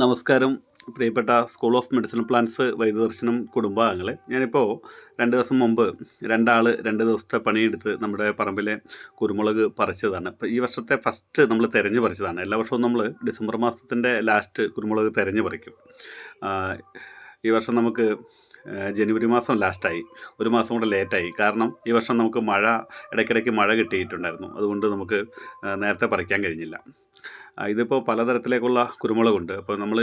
നമസ്കാരം പ്രിയപ്പെട്ട school of medicine plants വൈദ്യദർശനം കുടുംബാംഗങ്ങളെ. ഞാനിപ്പോൾ 2 ദിവസം മുമ്പ് 2 ദിവസത്തെ പണിയെടുത്ത് നമ്മുടെ പറമ്പിലെ കുരുമുളക് പറിച്ചതാണ്. അപ്പോൾ ഈ വർഷത്തെ ഫസ്റ്റ് നമ്മൾ തിരഞ്ഞു പറിച്ചതാണ്. എല്ലാ വർഷവും നമ്മൾ ഡിസംബർ മാസത്തിൻ്റെ ലാസ്റ്റ് കുരുമുളക് തിരഞ്ഞു പറിക്കും. ഈ വർഷം നമുക്ക് ജനുവരി മാസം ലാസ്റ്റായി, ഒരു മാസം കൂടെ ലേറ്റായി. കാരണം ഈ വർഷം നമുക്ക് ഇടയ്ക്കിടയ്ക്ക് മഴ കിട്ടിയിട്ടുണ്ടായിരുന്നു. അതുകൊണ്ട് നമുക്ക് നേരത്തെ പറിക്കാൻ കഴിഞ്ഞില്ല. ഇതിപ്പോൾ പലതരത്തിലേക്കുള്ള കുരുമുളകുണ്ട്. അപ്പോൾ നമ്മൾ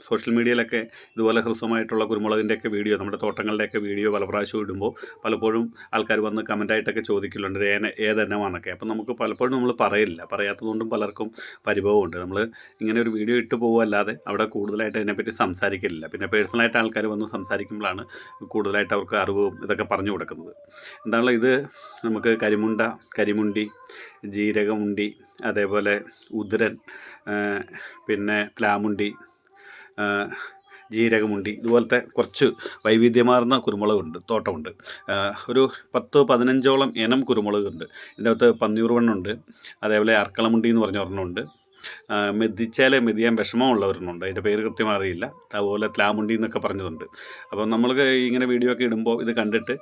സോഷ്യൽ മീഡിയയിലൊക്കെ ഇതുപോലെ ഹ്രസ്വമായിട്ടുള്ള കുരുമുളകിൻ്റെയൊക്കെ വീഡിയോ, നമ്മുടെ തോട്ടങ്ങളുടെയൊക്കെ വീഡിയോ പല പ്രാവശ്യം ഇടുമ്പോൾ പലപ്പോഴും ആൾക്കാർ വന്ന് കമൻറ്റായിട്ടൊക്കെ ചോദിക്കലുണ്ട് ഏതെണ്ണമാണെന്നൊക്കെ. അപ്പോൾ നമുക്ക് പലപ്പോഴും നമ്മൾ പറയാത്തതുകൊണ്ടും പലർക്കും പരിഭവമുണ്ട്. നമ്മൾ ഇങ്ങനെ ഒരു വീഡിയോ ഇട്ട് പോകുമല്ലാതെ അവിടെ കൂടുതലായിട്ട് അതിനെപ്പറ്റി സംസാരിക്കലില്ല. പിന്നെ പേഴ്സണലായിട്ട് ആൾക്കാർ വന്ന് സംസാരിക്കുമ്പോഴാണ് കൂടുതലായിട്ട് അവർക്ക് അറിവും ഇതൊക്കെ പറഞ്ഞു കൊടുക്കുന്നത്. എന്താണല്ലോ ഇത് നമുക്ക് കരിമുണ്ടി, ജീരകമുണ്ടി, അതേപോലെ ഉദരൻ, പിന്നെ പ്ലാമുണ്ടി, ജീരകമുണ്ടി, ഇതുപോലത്തെ കുറച്ച് വൈവിധ്യമാർന്ന കുരുമുളകുണ്ട്, തോട്ടമുണ്ട്. ഒരു 10-15ഓളം ഇനം കുരുമുളകുണ്ട്. ഇതിൻ്റെ അകത്ത് പന്നിയൂർവണ്ണുണ്ട്, അതേപോലെ അർക്കളമുണ്ടി എന്ന് പറഞ്ഞ ഒരെണ്ണമുണ്ട്, മെതിയാൻ വിഷമമുള്ളവരുണ്ട്, അതിൻ്റെ പേര് കൃത്യമായി അറിയില്ല. അതുപോലെ പ്ലാമുണ്ടി എന്നൊക്കെ പറഞ്ഞതുണ്ട്. അപ്പോൾ നമ്മൾക്ക് ഇങ്ങനെ വീഡിയോ ഒക്കെ ഇടുമ്പോൾ ഇത് കണ്ടിട്ട്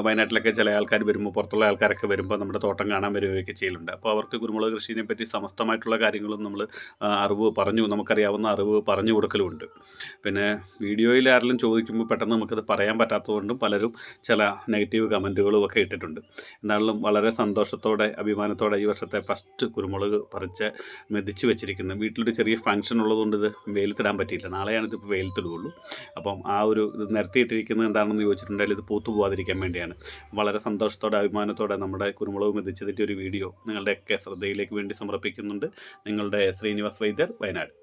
വയനാട്ടിലൊക്കെ ചില ആൾക്കാർ വരുമ്പോൾ, പുറത്തുള്ള ആൾക്കാരൊക്കെ വരുമ്പോൾ നമ്മുടെ തോട്ടം കാണാൻ വരികയൊക്കെ ചെയ്യലുണ്ട്. അപ്പോൾ അവർക്ക് കുരുമുളക് കൃഷിയെ പറ്റി സമസ്തമായിട്ടുള്ള കാര്യങ്ങളും നമ്മൾ നമുക്കറിയാവുന്ന അറിവ് പറഞ്ഞു കൊടുക്കലുമുണ്ട്. പിന്നെ വീഡിയോയിൽ ആരെങ്കിലും ചോദിക്കുമ്പോൾ പെട്ടെന്ന് നമുക്കത് പറയാൻ പറ്റാത്തതുകൊണ്ടും പലരും ചില നെഗറ്റീവ് കമൻറ്റുകളും ഒക്കെ ഇട്ടിട്ടുണ്ട്. എന്നാലും വളരെ സന്തോഷത്തോടെ അഭിമാനത്തോടെ ഈ വർഷത്തെ ഫസ്റ്റ് കുരുമുളക് പറിച്ച് മെതിച്ച് വെച്ചിരിക്കുന്നത്. വീട്ടിലൊരു ചെറിയ ഫംഗ്ഷൻ ഉള്ളതുകൊണ്ട് ഇത് വെയിലത്തിടാൻ പറ്റിയില്ല. നാളെയാണ് ഇതിപ്പോൾ വെയിലത്തിടുകയുള്ളൂ. അപ്പം ഇത് നിരത്തിയിട്ടിരിക്കുന്നത് എന്താണെന്ന് ചോദിച്ചിട്ടുണ്ടെങ്കിൽ ഇത് പൂത്തു പോകാതിരിക്കാൻ വേണ്ടിയാണ്. വളരെ സന്തോഷത്തോടെ അഭിമാനത്തോടെ നമ്മുടെ കുരുമുളക് മെതിച്ചതിൻ്റെ ഒരു വീഡിയോ നിങ്ങളുടെയൊക്കെ ശ്രദ്ധയിലേക്ക് വേണ്ടി സമർപ്പിക്കുന്നുണ്ട്. നിങ്ങളുടെ ശ്രീനിവാസ് വൈദ്യർ, വയനാട്.